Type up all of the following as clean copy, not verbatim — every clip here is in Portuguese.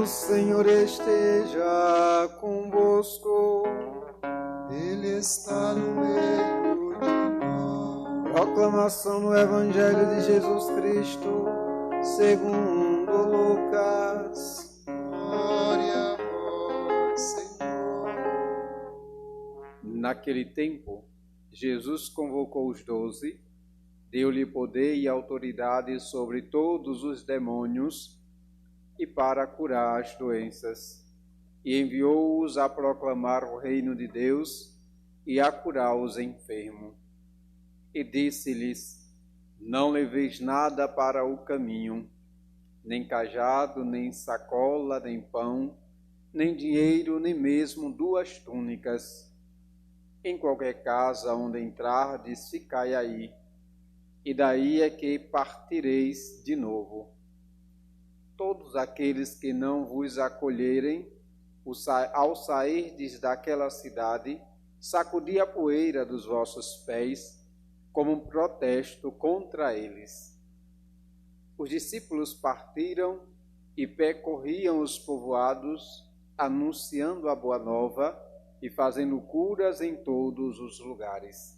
O Senhor esteja convosco. Ele está no meio de nós. Proclamação do Evangelho de Jesus Cristo, segundo Lucas. Glória a vós, Senhor. Naquele tempo, Jesus convocou os 12, deu-lhe poder e autoridade sobre todos os demônios e para curar as doenças, e enviou-os a proclamar o reino de Deus e a curar os enfermos. E disse-lhes: não leveis nada para o caminho, nem cajado, nem sacola, nem pão, nem dinheiro, nem mesmo 2 túnicas. Em qualquer casa onde entrardes, ficai aí, e daí é que partireis de novo. Todos aqueles que não vos acolherem, ao sairdes daquela cidade, sacudi a poeira dos vossos pés, como um protesto contra eles. Os discípulos partiram e percorriam os povoados, anunciando a boa nova e fazendo curas em todos os lugares.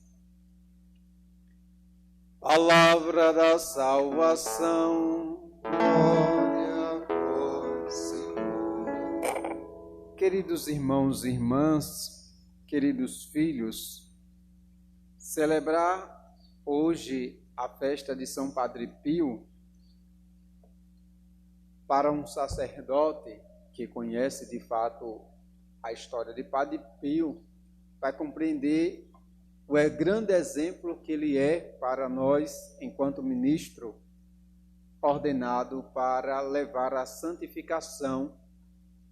Palavra da salvação. Glória a vós, Senhor. Queridos irmãos e irmãs, queridos filhos, celebrar hoje a festa de São Padre Pio, para um sacerdote que conhece de fato a história de Padre Pio, vai compreender o grande exemplo que ele é para nós, enquanto ministro ordenado para levar a santificação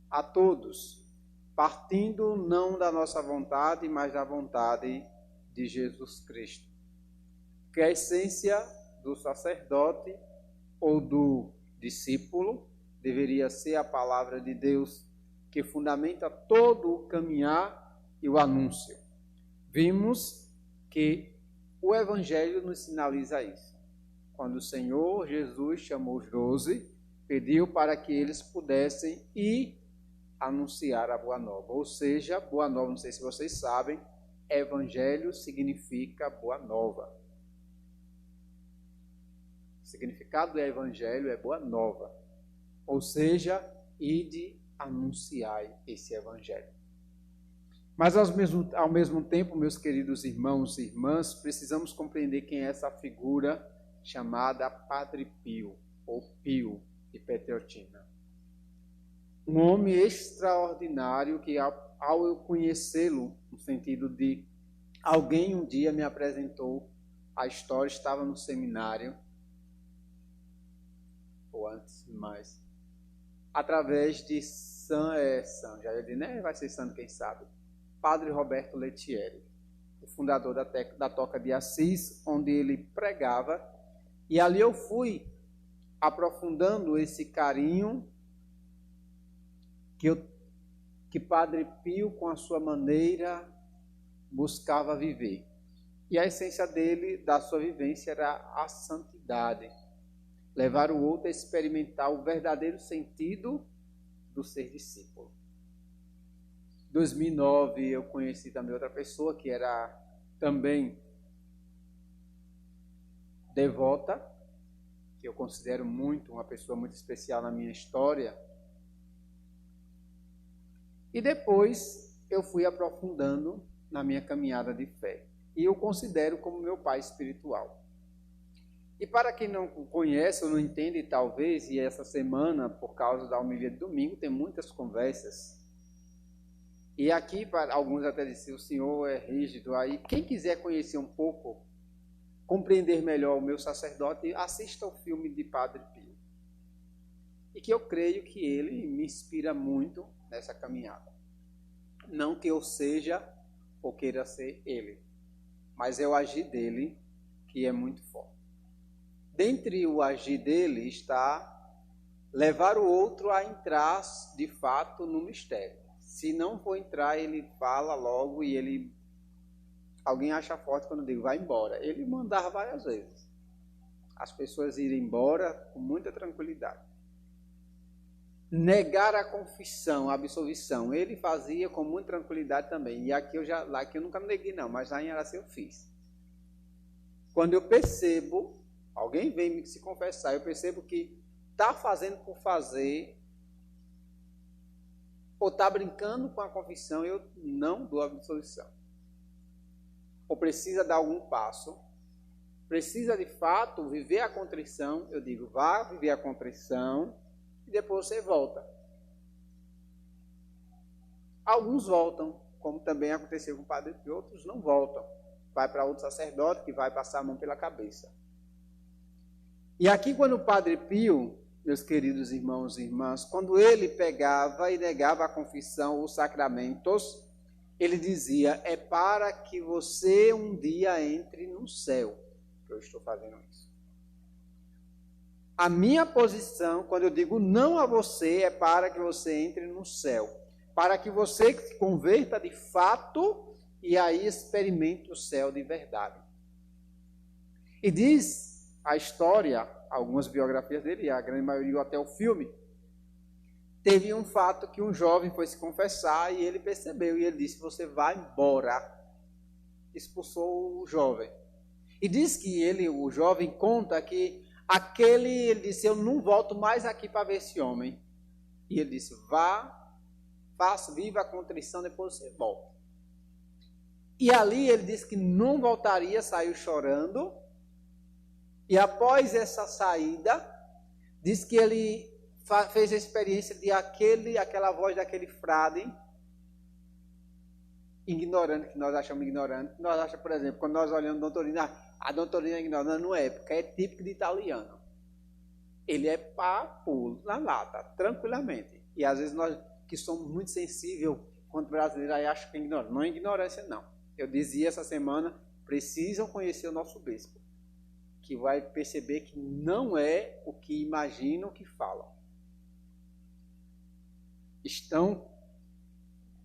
a todos, partindo não da nossa vontade, mas da vontade de Jesus Cristo. Que a essência do sacerdote ou do discípulo deveria ser a palavra de Deus, que fundamenta todo o caminhar e o anúncio. Vimos que o Evangelho nos sinaliza isso. Quando o Senhor Jesus chamou os 12, pediu para que eles pudessem ir anunciar a Boa Nova. Ou seja, Boa Nova, não sei se vocês sabem, Evangelho significa Boa Nova. O significado do Evangelho é Boa Nova. Ou seja, ide anunciai esse Evangelho. Mas ao mesmo tempo, meus queridos irmãos e irmãs, precisamos compreender quem é essa figura chamada Padre Pio, ou Pio de Petreutina. Um homem extraordinário que, ao eu conhecê-lo, no sentido de alguém um dia me apresentou a história, estava no seminário, ou antes mais, através de já ia dizer, né? Vai ser santo, quem sabe, Padre Roberto Lettieri, o fundador da Toca de Assis, onde ele pregava, e ali eu fui aprofundando esse carinho que Padre Pio, com a sua maneira, buscava viver. E a essência dele, da sua vivência, era a santidade. Levar o outro a experimentar o verdadeiro sentido do ser discípulo. Em 2009, eu conheci também outra pessoa que era também devota, que eu considero uma pessoa muito especial na minha história. E depois eu fui aprofundando na minha caminhada de fé. E eu considero como meu pai espiritual. E para quem não conhece ou não entende, talvez, e essa semana, por causa da homilia de domingo, tem muitas conversas. E aqui, para alguns até disseram, o senhor é rígido. Aí, quem quiser conhecer um pouco, compreender melhor o meu sacerdote, assista ao filme de Padre Pio. E que eu creio que ele me inspira muito nessa caminhada. Não que eu seja ou queira ser ele, mas é o agir dele que é muito forte. Dentre o agir dele está levar o outro a entrar de fato no mistério. Se não for entrar, ele fala logo e alguém acha forte quando eu digo, vai embora. Ele mandava várias vezes as pessoas irem embora com muita tranquilidade. negar a confissão, a absolvição, ele fazia com muita tranquilidade também. E aqui eu nunca neguei não, mas lá em Araci eu fiz. Quando eu percebo, alguém vem me se confessar, eu percebo que está fazendo por fazer, ou está brincando com a confissão, eu não dou a absolvição. Ou precisa dar algum passo, precisa de fato viver a contrição, eu digo, vá viver a contrição, e depois você volta. Alguns voltam, como também aconteceu com o Padre Pio, outros não voltam. Vai para outro sacerdote que vai passar a mão pela cabeça. E aqui quando o Padre Pio, meus queridos irmãos e irmãs, quando ele pegava e negava a confissão, os sacramentos, ele dizia, é para que você um dia entre no céu que eu estou fazendo isso. A minha posição, quando eu digo não a você, é para que você entre no céu. Para que você se converta de fato e aí experimente o céu de verdade. E diz a história, algumas biografias dele, a grande maioria até o filme, teve um fato que um jovem foi se confessar e ele percebeu, e ele disse, você vai embora. Expulsou o jovem. E diz que o jovem conta que ele disse, eu não volto mais aqui para ver esse homem. E ele disse, viva a contrição, depois você volta. E ali ele disse que não voltaria, saiu chorando. E após essa saída, diz que ele fez a experiência de aquela voz daquele frade ignorante, que nós achamos ignorante. Nós achamos, por exemplo, quando nós olhamos a doutrina, a doutrina é ignorante, não é, porque é típico de italiano. Ele é papo na lata, tranquilamente. E às vezes nós, que somos muito sensíveis, quanto brasileiros, aí acham que é ignorante. Não é ignorância, não. Eu dizia essa semana, precisam conhecer o nosso bispo, que vai perceber que não é o que imaginam, o que falam. Estão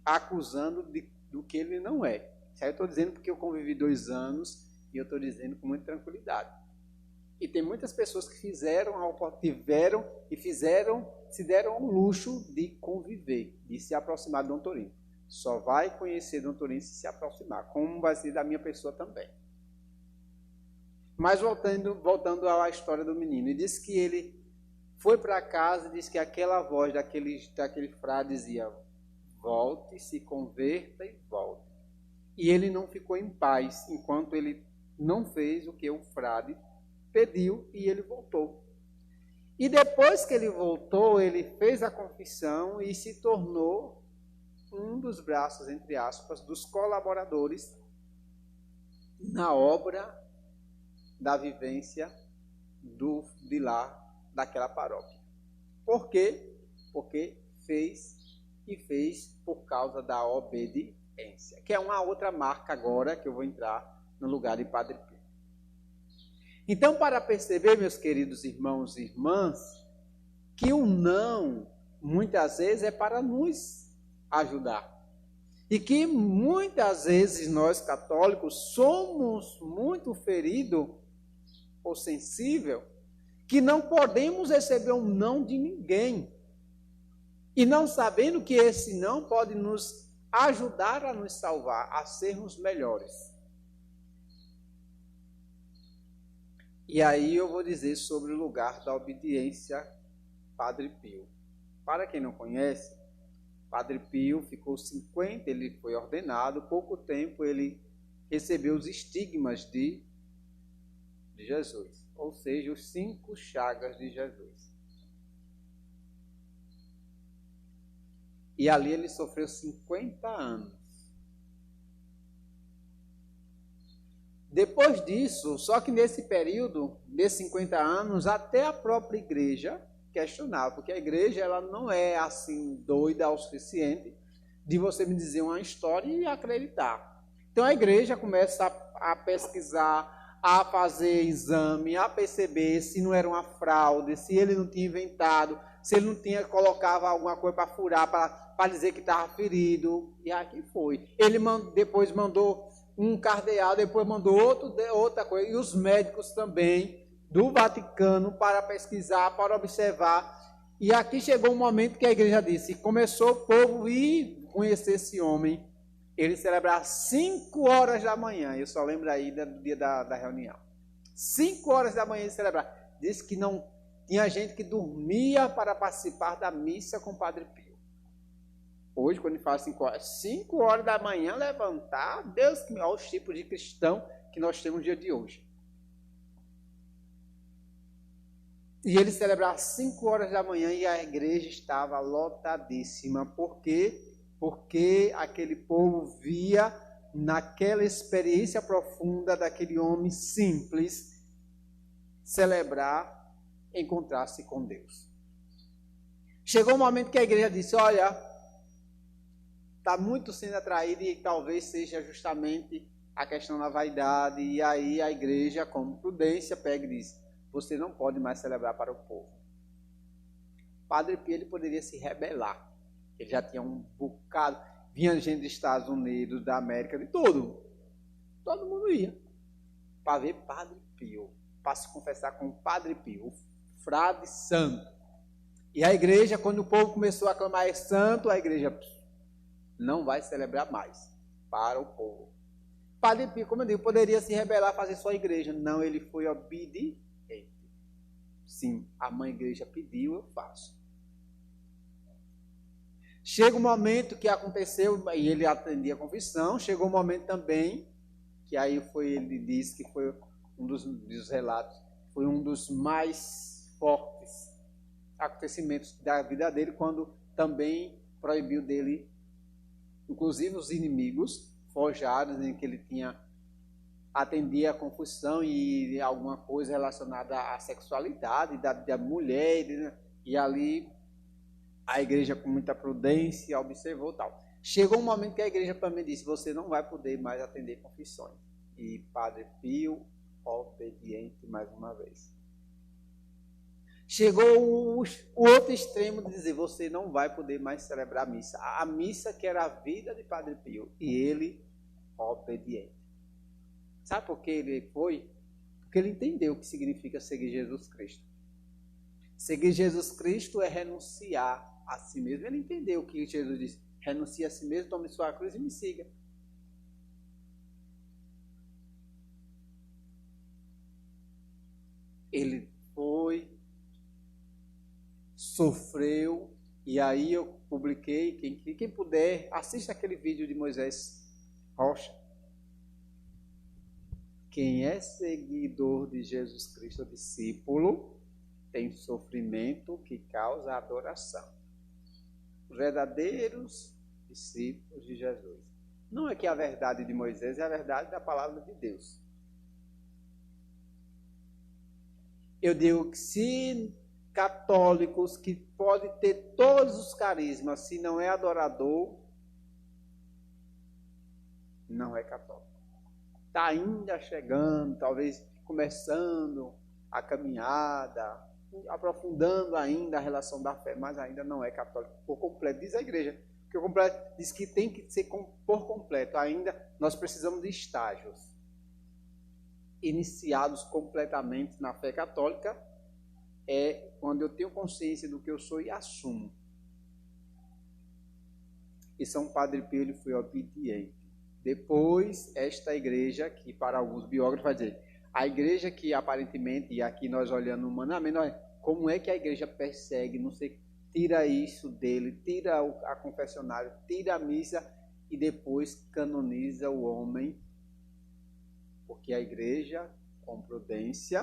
acusando do que ele não é. Isso aí eu estou dizendo porque eu convivi 2 anos e eu estou dizendo com muita tranquilidade. E tem muitas pessoas que se deram o luxo de conviver, de se aproximar de Dom Torino. Só vai conhecer Dom Torino se aproximar, como vai ser da minha pessoa também. Mas voltando à história do menino, ele disse que ele foi para casa e disse que aquela voz daquele frade dizia, volte, se converta e volte. E ele não ficou em paz enquanto ele não fez o que o frade pediu e ele voltou. E depois que ele voltou, ele fez a confissão e se tornou um dos braços, entre aspas, dos colaboradores na obra da vivência daquela paróquia. Por quê? Porque fez por causa da obediência, que é uma outra marca agora que eu vou entrar no lugar de Padre Pio. Então, para perceber, meus queridos irmãos e irmãs, que o não, muitas vezes, é para nos ajudar. E que muitas vezes nós católicos somos muito feridos ou sensíveis, que não podemos receber um não de ninguém. E não sabendo que esse não pode nos ajudar a nos salvar, a sermos melhores. E aí eu vou dizer sobre o lugar da obediência, Padre Pio. Para quem não conhece, Padre Pio ele foi ordenado, pouco tempo ele recebeu os estigmas de Jesus, ou seja, os 5 chagas de Jesus. E ali ele sofreu 50 anos. Depois disso, só que nesse período, desses 50 anos, até a própria igreja questionava, porque a igreja ela não é assim doida o suficiente de você me dizer uma história e acreditar. Então a igreja começa a pesquisar, a fazer exame, a perceber se não era uma fraude, se ele não tinha inventado, se ele não colocava alguma coisa para furar, para dizer que estava ferido. E aqui foi. Ele depois mandou um cardeal, depois mandou outra coisa. E os médicos também do Vaticano para pesquisar, para observar. E aqui chegou um momento que a igreja disse, começou o povo ir conhecer esse homem, ele celebrar 5 horas da manhã, eu só lembro aí do dia da reunião. 5 horas da manhã ele celebrar. Disse que não tinha gente que dormia para participar da missa com o Padre Pio. Hoje, quando ele fala 5 horas, 5 horas da manhã levantar, Deus que me olha os tipos de cristão que nós temos no dia de hoje. E ele celebrar às 5 horas da manhã e a igreja estava lotadíssima. Por quê? Porque aquele povo via naquela experiência profunda daquele homem simples celebrar, encontrar-se com Deus. Chegou um momento que a igreja disse, olha, está muito sendo atraído e talvez seja justamente a questão da vaidade. E aí a igreja, como prudência, pega e diz, você não pode mais celebrar para o povo. Padre Pio ele poderia se rebelar. Ele já tinha um bocado, vinha gente dos Estados Unidos, da América, de tudo. Todo mundo ia para ver Padre Pio, para se confessar com o Padre Pio, o frade santo. E a igreja, quando o povo começou a clamar é santo, a igreja não vai celebrar mais para o povo. Padre Pio, como eu digo, poderia se rebelar, fazer sua igreja. Não, ele foi obediente. Sim, a mãe igreja pediu, eu faço. Chega um momento que aconteceu, e ele atendia a confissão, chegou um momento também, que aí ele disse que foi um dos relatos, foi um dos mais fortes acontecimentos da vida dele, quando também proibiu dele, inclusive os inimigos forjados, em que ele atendia a confissão e alguma coisa relacionada à sexualidade da mulher, e ali a igreja com muita prudência observou tal. Chegou um momento que a igreja também disse, você não vai poder mais atender confissões. E Padre Pio, obediente mais uma vez. Chegou o outro extremo de dizer, você não vai poder mais celebrar a missa. A missa que era a vida de Padre Pio. E ele, obediente. Sabe por que ele foi? Porque ele entendeu o que significa seguir Jesus Cristo. Seguir Jesus Cristo é renunciar a si mesmo. Ele entendeu o que Jesus disse. Renuncie a si mesmo, tome sua cruz e me siga. Ele foi, sofreu, e aí eu publiquei, quem puder, assista aquele vídeo de Moisés Rocha. Quem é seguidor de Jesus Cristo, discípulo, tem sofrimento que causa adoração. Os verdadeiros discípulos de Jesus. Não é que a verdade de Moisés é a verdade da palavra de Deus. Eu digo que se católicos que podem ter todos os carismas, se não é adorador, não é católico. Está ainda chegando, talvez começando a caminhada, aprofundando ainda a relação da fé, mas ainda não é católico por completo. Diz a igreja, que o completo diz que tem que ser por completo. Ainda nós precisamos de estágios. Iniciados completamente na fé católica é quando eu tenho consciência do que eu sou e assumo. E São Padre Pio ele foi obediente. Depois, esta igreja, que para alguns biógrafos vai dizer, a igreja que aparentemente, e aqui nós olhando humanamente, como é que a igreja persegue, não sei, tira isso dele, tira a confessionário, tira a missa e depois canoniza o homem, porque a igreja, com prudência,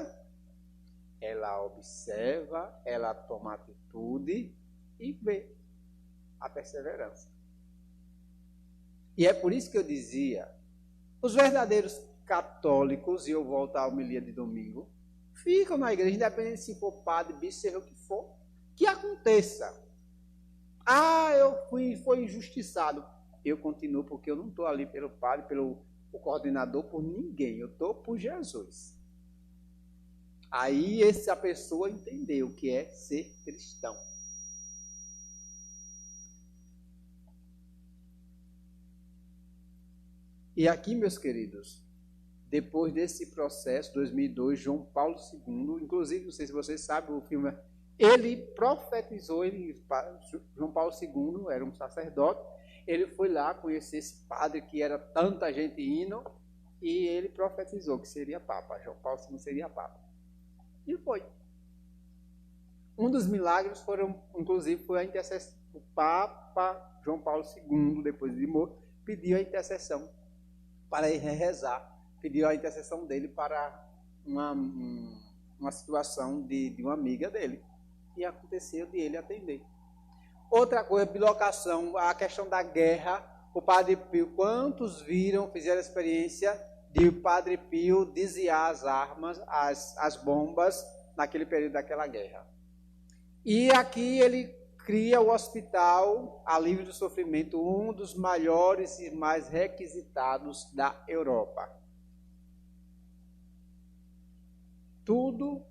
ela observa, ela toma atitude e vê a perseverança. E é por isso que eu dizia, os verdadeiros católicos, e eu volto à homilia de domingo, ficam na igreja, independente se for padre, bispo, seja o que for, que aconteça. Eu fui injustiçado. Eu continuo porque eu não estou ali pelo padre, pelo coordenador, por ninguém. Eu estou por Jesus. Aí essa pessoa entendeu o que é ser cristão. E aqui, meus queridos, depois desse processo, 2002, João Paulo II, inclusive, não sei se vocês sabem, o filme ele profetizou, João Paulo II era um sacerdote, ele foi lá conhecer esse padre que era tanta gente indo, e ele profetizou que seria Papa, João Paulo II seria Papa. E foi. Um dos milagres inclusive, foi a intercessão. O Papa João Paulo II, depois de morto, pediu a intercessão para ir rezar. Pediu a intercessão dele para uma situação de uma amiga dele. E aconteceu de ele atender. Outra coisa, bilocação, a questão da guerra. O Padre Pio, quantos fizeram a experiência de o Padre Pio desviar as armas, as bombas, naquele período daquela guerra. E aqui ele cria o Hospital Alívio do Sofrimento, um dos maiores e mais requisitados da Europa. Tudo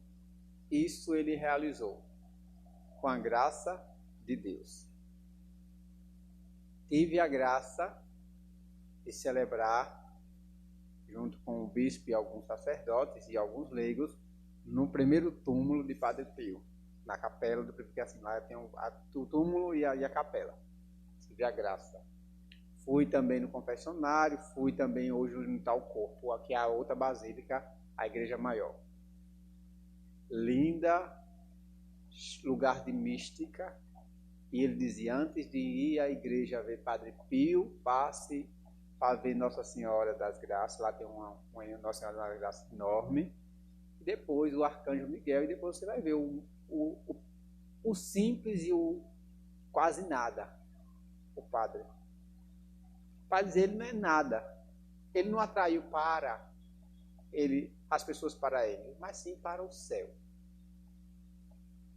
isso ele realizou com a graça de Deus. Tive a graça de celebrar, junto com o bispo e alguns sacerdotes e alguns leigos, no primeiro túmulo de Padre Pio, na capela do porque assim lá tem o túmulo e a capela. Tive a graça. Fui também no confessionário, fui também hoje juntar o corpo, aqui a outra basílica, a Igreja Maior. Linda, lugar de mística. E ele dizia, antes de ir à igreja ver Padre Pio, passe para ver Nossa Senhora das Graças. Lá tem uma Nossa Senhora das Graças enorme. E depois o Arcanjo Miguel. E depois você vai ver o simples e o quase nada. O padre. O padre diz, ele não é nada. Ele não atraiu as pessoas para ele, mas sim para o céu.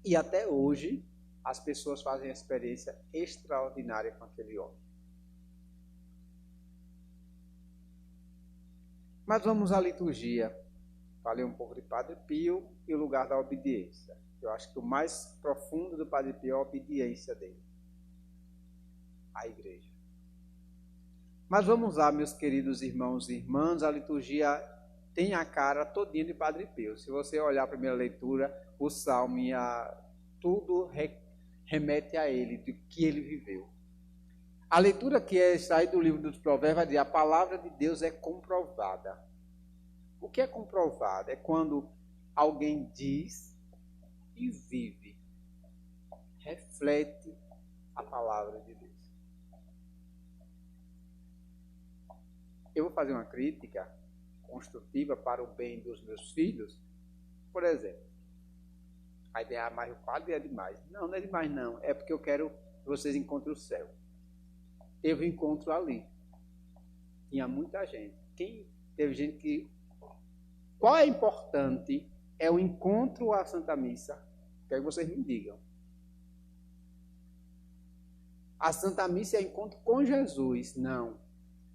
E até hoje, as pessoas fazem uma experiência extraordinária com aquele homem. Mas vamos à liturgia. Falei um pouco de Padre Pio e o lugar da obediência. Eu acho que o mais profundo do Padre Pio é a obediência dele à igreja. Mas vamos lá, meus queridos irmãos e irmãs, a liturgia tem a cara todinha de Padre Pio. Se você olhar a primeira leitura, o salmo e tudo remete a ele, do que ele viveu. A leitura que está aí do livro dos Provérbios vai dizer, a palavra de Deus é comprovada. O que é comprovado? É quando alguém diz e vive, reflete a palavra de Deus. Eu vou fazer uma crítica construtiva para o bem dos meus filhos. Por exemplo, a ideia, mas o padre é demais. Não, não é demais não. É porque eu quero que vocês encontrem o céu. Teve um encontro ali. Tinha muita gente. Teve gente que... Qual é importante? É o encontro à Santa Missa. Quero que vocês me digam. A Santa Missa é encontro com Jesus. Não.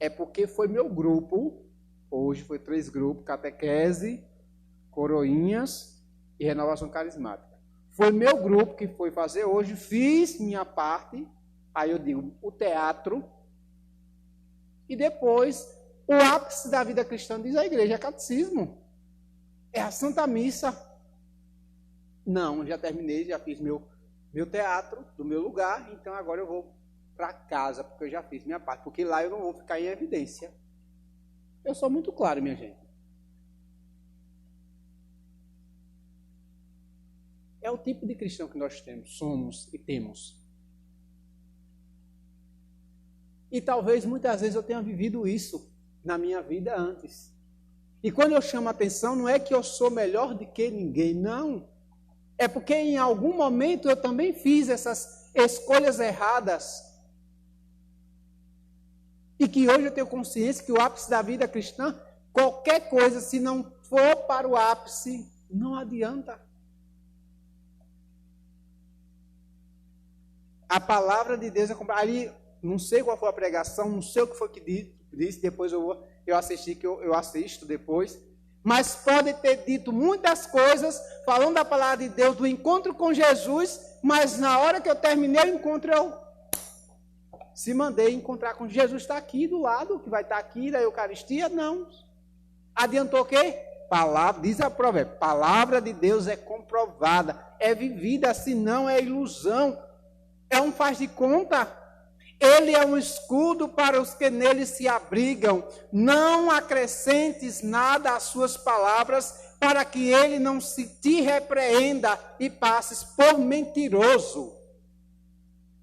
É porque foi meu grupo. Hoje foi 3 grupos. Catequese, Coroinhas e Renovação Carismática. Foi meu grupo que foi fazer hoje. Fiz minha parte. Aí eu digo, o teatro. E depois, o ápice da vida cristã, diz a igreja, é catecismo. É a Santa Missa. Não, já terminei, já fiz meu teatro, do meu lugar, então agora eu vou para casa, porque eu já fiz minha parte, porque lá eu não vou ficar em evidência. Eu sou muito claro, minha gente. É o tipo de cristão que nós somos e temos. E talvez muitas vezes eu tenha vivido isso na minha vida antes. E quando eu chamo a atenção, não é que eu sou melhor do que ninguém, não. É porque em algum momento eu também fiz essas escolhas erradas. E que hoje eu tenho consciência que o ápice da vida cristã, qualquer coisa, se não for para o ápice, não adianta. A palavra de Deus é ali. Não sei qual foi a pregação, não sei o que foi que disse, depois eu assisto depois. Mas pode ter dito muitas coisas, falando da palavra de Deus, do encontro com Jesus, mas na hora que eu terminei o encontro, eu se mandei encontrar com Jesus. Está aqui do lado, que vai estar aqui da Eucaristia? Não. Adiantou o quê? palavra, diz a provérbio, palavra de Deus é comprovada, é vivida, senão é ilusão, é um faz de conta. Ele é um escudo para os que nele se abrigam. Não acrescentes nada às suas palavras, para que ele não se te repreenda e passes por mentiroso.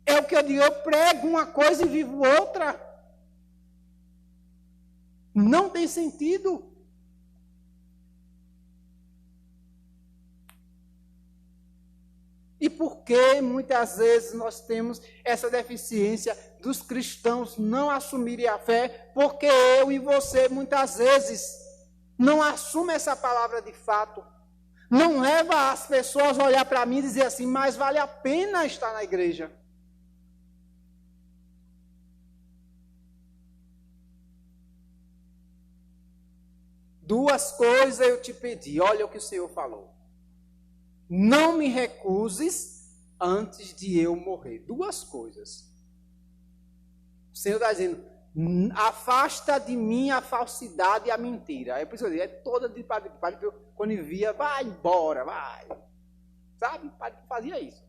É o que eu digo, eu prego uma coisa e vivo outra. Não tem sentido. E por que muitas vezes nós temos essa deficiência dos cristãos não assumirem a fé? Porque eu e você muitas vezes não assumem essa palavra de fato. Não leva as pessoas a olhar para mim e dizer assim, mas vale a pena estar na igreja. Duas coisas eu te pedi, olha o que o Senhor falou. Não me recuses antes de eu morrer. Duas coisas. O Senhor está dizendo, afasta de mim a falsidade e a mentira. É por isso que eu digo, é toda de Padre Pio, quando via, vai embora, vai. Sabe? Padre Pio fazia isso.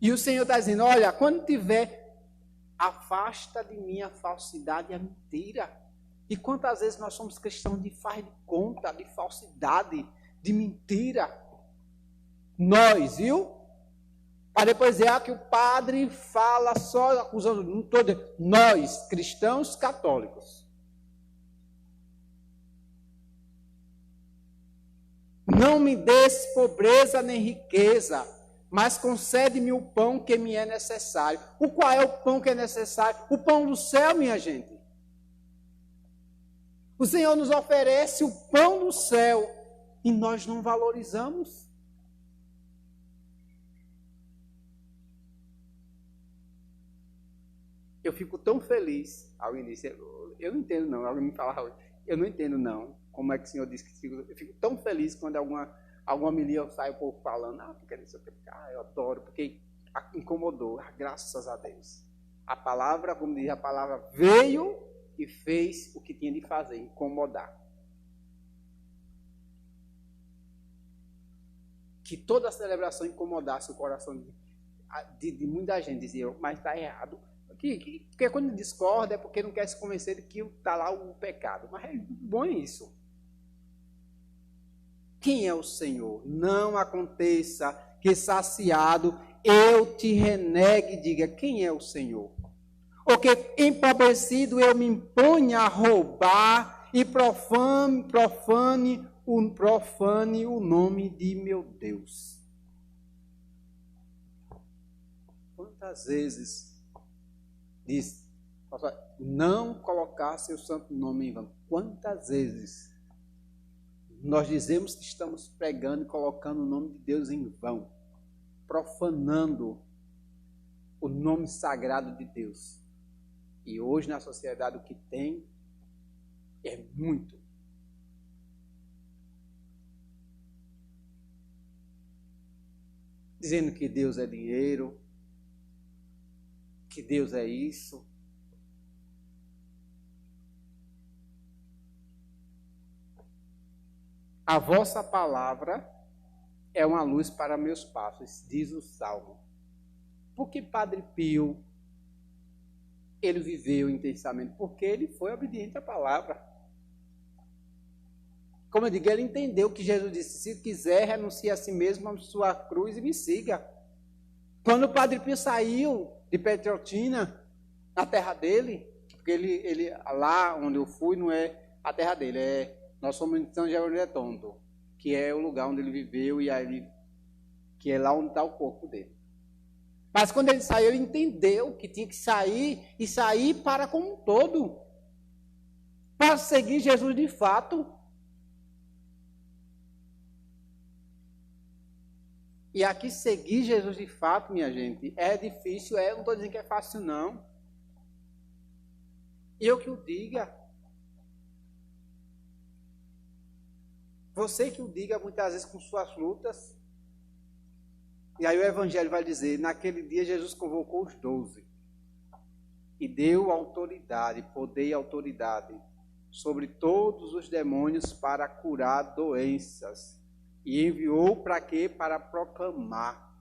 E o Senhor está dizendo, olha, quando tiver, afasta de mim a falsidade e a mentira. E quantas vezes nós somos cristãos de faz de conta, de falsidade, de mentira? Nós, viu? Para depois dizer que o padre fala só acusando, não estou dizendo, nós, cristãos católicos. Não me des pobreza nem riqueza, mas concede-me o pão que me é necessário. O qual é o pão que é necessário? O pão do céu, minha gente. O Senhor nos oferece o pão do céu e nós não valorizamos. Eu fico tão feliz ao início. Eu não entendo não, alguém me fala, eu não entendo não. Como é que o Senhor diz que eu fico tão feliz quando alguma homilia eu saio o povo falando, porque não sei o que, eu adoro, porque incomodou, graças a Deus. A palavra, como diz a palavra, veio e fez o que tinha de fazer, incomodar. Que toda a celebração incomodasse o coração de muita gente, dizia, mas está errado. Porque quando discorda é porque não quer se convencer de que está lá o pecado. Mas é bom isso. Quem é o Senhor? Não aconteça que saciado eu te renegue e diga, quem é o Senhor? Ou que empobrecido eu me imponha a roubar e profane o nome de meu Deus. Quantas vezes diz, não colocar seu santo nome em vão? Quantas vezes nós dizemos que estamos pregando e colocando o nome de Deus em vão, profanando o nome sagrado de Deus? E hoje na sociedade o que tem é muito. Dizendo que Deus é dinheiro, que Deus é isso. A vossa palavra é uma luz para meus passos, diz o Salmo. Porque Padre Pio, ele viveu intensamente, porque ele foi obediente à palavra. Como eu digo, ele entendeu que Jesus disse, se quiser, renuncie a si mesmo, a sua cruz e me siga. Quando o Padre Pio saiu de Petrotina, na terra dele, porque ele lá onde eu fui não é a terra dele, nós somos em São Jerônimo de Tonto, que é o lugar onde ele viveu e aí, que é lá onde está o corpo dele. Mas quando ele saiu, ele entendeu que tinha que sair e sair para como um todo, para seguir Jesus de fato. E aqui seguir Jesus de fato, minha gente, é difícil, não estou dizendo que é fácil não. Eu que o diga. Você que o diga muitas vezes com suas lutas. E aí o Evangelho vai dizer, naquele dia Jesus convocou os 12 e deu autoridade, poder e autoridade sobre todos os demônios para curar doenças. E enviou para quê? Para proclamar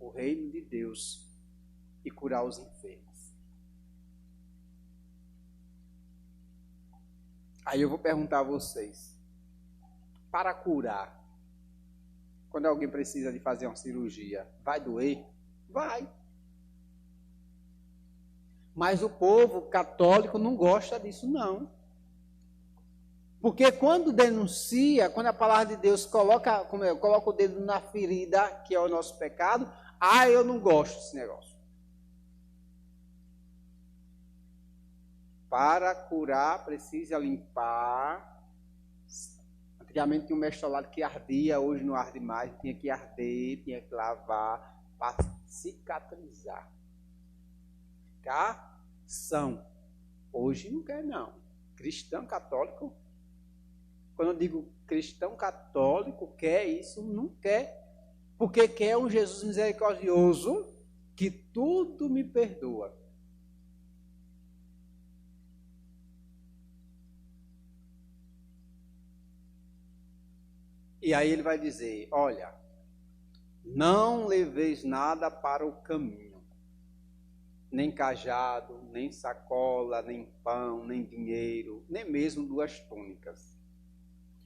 o reino de Deus e curar os enfermos. Aí eu vou perguntar a vocês, para curar, quando alguém precisa de fazer uma cirurgia, vai doer? Vai. Mas o povo católico não gosta disso, não. Porque quando denuncia, quando a palavra de Deus coloca o dedo na ferida, que é o nosso pecado, eu não gosto desse negócio. Para curar, precisa limpar. Antigamente tinha um mestolado que ardia, hoje não arde mais, tinha que arder, tinha que lavar, para cicatrizar. Ficar são. Hoje não quer, não. Cristão católico, quando eu digo cristão católico, quer isso, não quer, porque quer um Jesus misericordioso que tudo me perdoa. E aí ele vai dizer, olha, não leveis nada para o caminho, nem cajado, nem sacola, nem pão, nem dinheiro, nem mesmo 2 túnicas.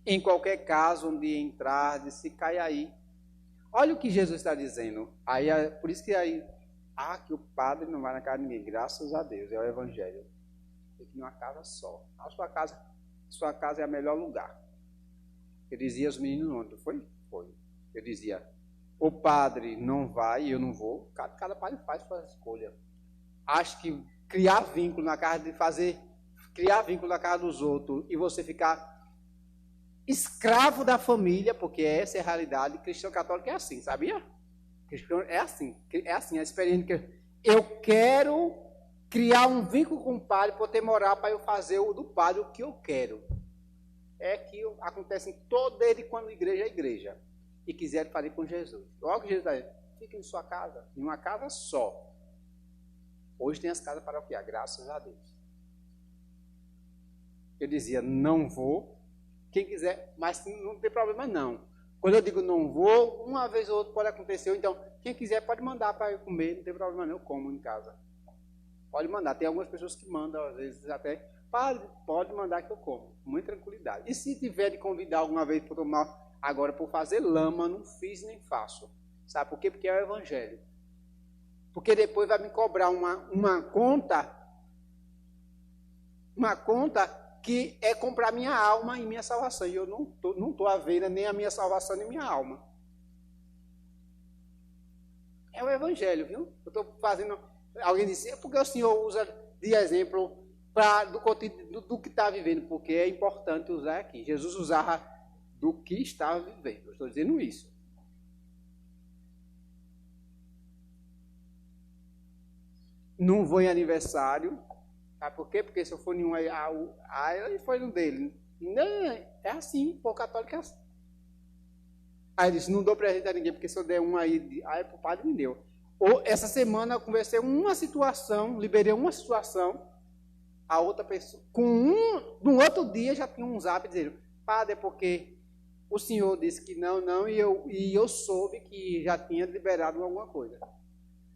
Em qualquer caso, onde entrardes, se cai aí. Olha o que Jesus está dizendo. Aí, por isso que aí, que o padre não vai na casa de ninguém. Graças a Deus, é o Evangelho. Tem que ir numa casa só. A sua casa é o melhor lugar. Eu dizia aos meninos ontem, foi? Foi. Eu dizia, o padre não vai e eu não vou. Cada padre faz sua escolha. Acho que criar vínculo na casa criar vínculo na casa dos outros e você ficar escravo da família, porque essa é a realidade. Cristão católico é assim, sabia? Cristão é assim a experiência que eu quero criar um vínculo com o padre, poder morar para eu fazer o do padre o que eu quero. É que acontece em toda ele quando igreja é igreja. E quiser fazer com Jesus. Logo que Jesus está dizendo, fique em sua casa, em uma casa só. Hoje tem as casas paroquiais, graças a Deus. Eu dizia, não vou. Quem quiser, mas não tem problema não. Quando eu digo não vou, uma vez ou outra pode acontecer. Então, quem quiser pode mandar para eu comer, não tem problema não, eu como em casa. Pode mandar. Tem algumas pessoas que mandam, às vezes até, pode mandar que eu como, com muita tranquilidade. E se tiver de convidar alguma vez para tomar, agora por fazer lama, não fiz nem faço. Sabe por quê? Porque é o Evangelho. Porque depois vai me cobrar uma conta que é comprar minha alma e minha salvação. E eu não estou à venda nem a minha salvação nem minha alma. É o Evangelho, viu? Eu estou fazendo... Alguém disse, é porque o Senhor usa de exemplo do que está vivendo, porque é importante usar aqui. Jesus usava do que estava vivendo. Eu estou dizendo isso. Não vou em aniversário. Sabe por quê? Porque se eu for em um ele foi no dele. Não, é assim, o católico é assim. Aí ele disse, não dou presente a ninguém, porque se eu der um aí o padre me deu. Essa semana eu conversei uma situação, liberei uma situação, a outra pessoa, no outro dia já tinha um zap dizendo, padre, é porque o senhor disse que não, e eu soube que já tinha liberado alguma coisa.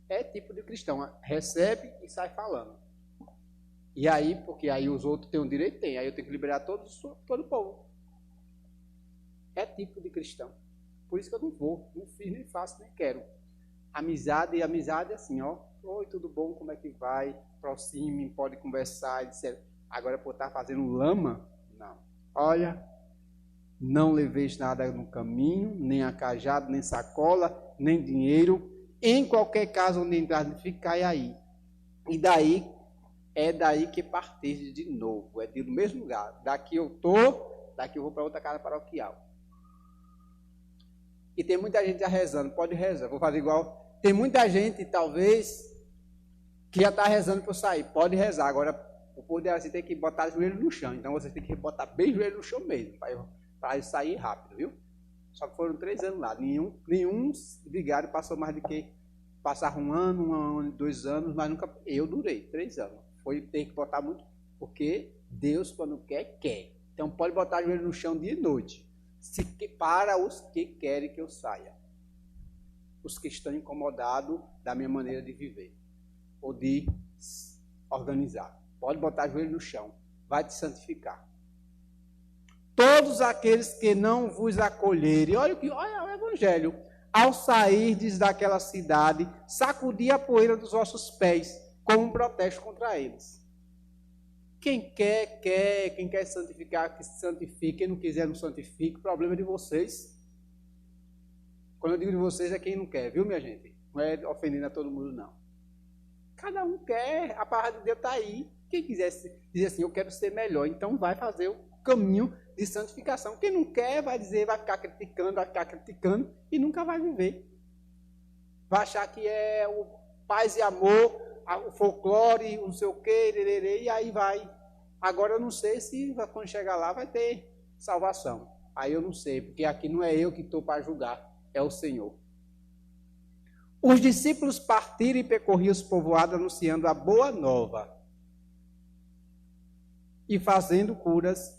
É tipo de cristão, recebe e sai falando. E aí, porque aí os outros têm um direito, aí eu tenho que liberar todo o povo. É tipo de cristão. Por isso que eu não vou, não fiz, nem faço, nem quero. Amizade é assim, ó. Oi, tudo bom? Como é que vai? Aproxime, pode conversar, etc. Agora, por estar fazendo lama, não. Olha, não leveis nada no caminho, nem a cajado, nem sacola, nem dinheiro. Em qualquer caso, onde entrar, ficai aí. E daí, é daí que partir de novo. É do mesmo lugar. Daqui eu vou para outra casa paroquial. E tem muita gente já rezando, pode rezar, vou fazer igual. Tem muita gente, talvez, que já está rezando para eu sair, pode rezar. Agora, o poder assim, tem que botar o joelho no chão, então você tem que botar bem o joelho no chão mesmo, para eu sair rápido, viu? Só que foram 3 anos lá, nenhum vigário passou mais do que, passar um ano, 2 anos, mas nunca, eu durei 3 anos. Foi ter que botar muito, porque Deus, quando quer, quer. Então pode botar o joelho no chão dia e noite. Para os que querem que eu saia. Os que estão incomodados da minha maneira de viver. Ou de organizar. Pode botar o joelho no chão. Vai te santificar. Todos aqueles que não vos acolherem. Olha o Evangelho. Ao sairdes daquela cidade, sacudi a poeira dos vossos pés, como um protesto contra eles. Quem quer, quer. Quem quer santificar, que se santifique. Quem não quiser, não santifique. O problema é de vocês. Quando eu digo de vocês, é quem não quer, viu, minha gente? Não é ofendendo a todo mundo, não. Cada um quer. A palavra de Deus está aí. Quem quiser dizer assim, eu quero ser melhor, então vai fazer o caminho de santificação. Quem não quer, vai dizer, vai ficar criticando e nunca vai viver. Vai achar que é o paz e amor, o folclore, não sei o quê, e aí vai. Agora eu não sei se quando chegar lá vai ter salvação. Aí eu não sei, porque aqui não é eu que estou para julgar, é o Senhor. Os discípulos partiram e percorriam os povoados anunciando a boa nova e fazendo curas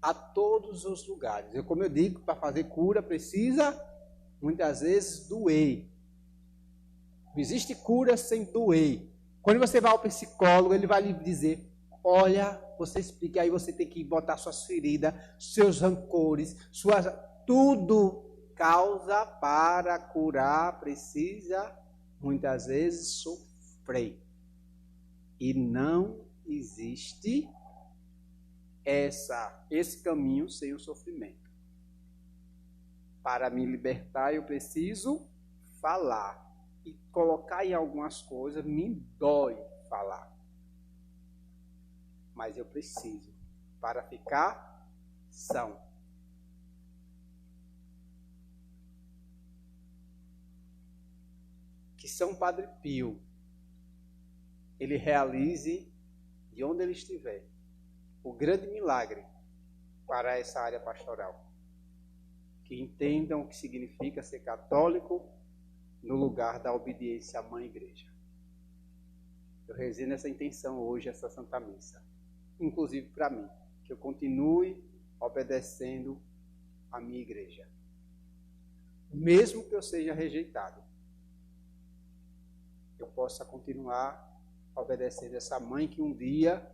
a todos os lugares. Como eu digo, para fazer cura precisa, muitas vezes, doer. Não existe cura sem doer. Quando você vai ao psicólogo, ele vai lhe dizer, olha, você explica, aí você tem que botar suas feridas, seus rancores, tudo causa para curar, precisa, muitas vezes, sofrer. E não existe esse caminho sem o sofrimento. Para me libertar, eu preciso falar. E colocar em algumas coisas me dói falar. Mas eu preciso para ficar são. Que São Padre Pio ele realize de onde ele estiver o grande milagre para essa área pastoral. Que entendam o que significa ser católico no lugar da obediência à Mãe Igreja. Eu rezei nessa intenção hoje, essa Santa Missa. Inclusive para mim, que eu continue obedecendo à minha igreja. Mesmo que eu seja rejeitado, eu possa continuar obedecendo essa mãe que um dia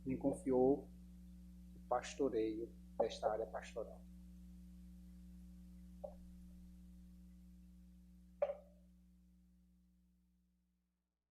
me confiou o pastoreio desta área pastoral.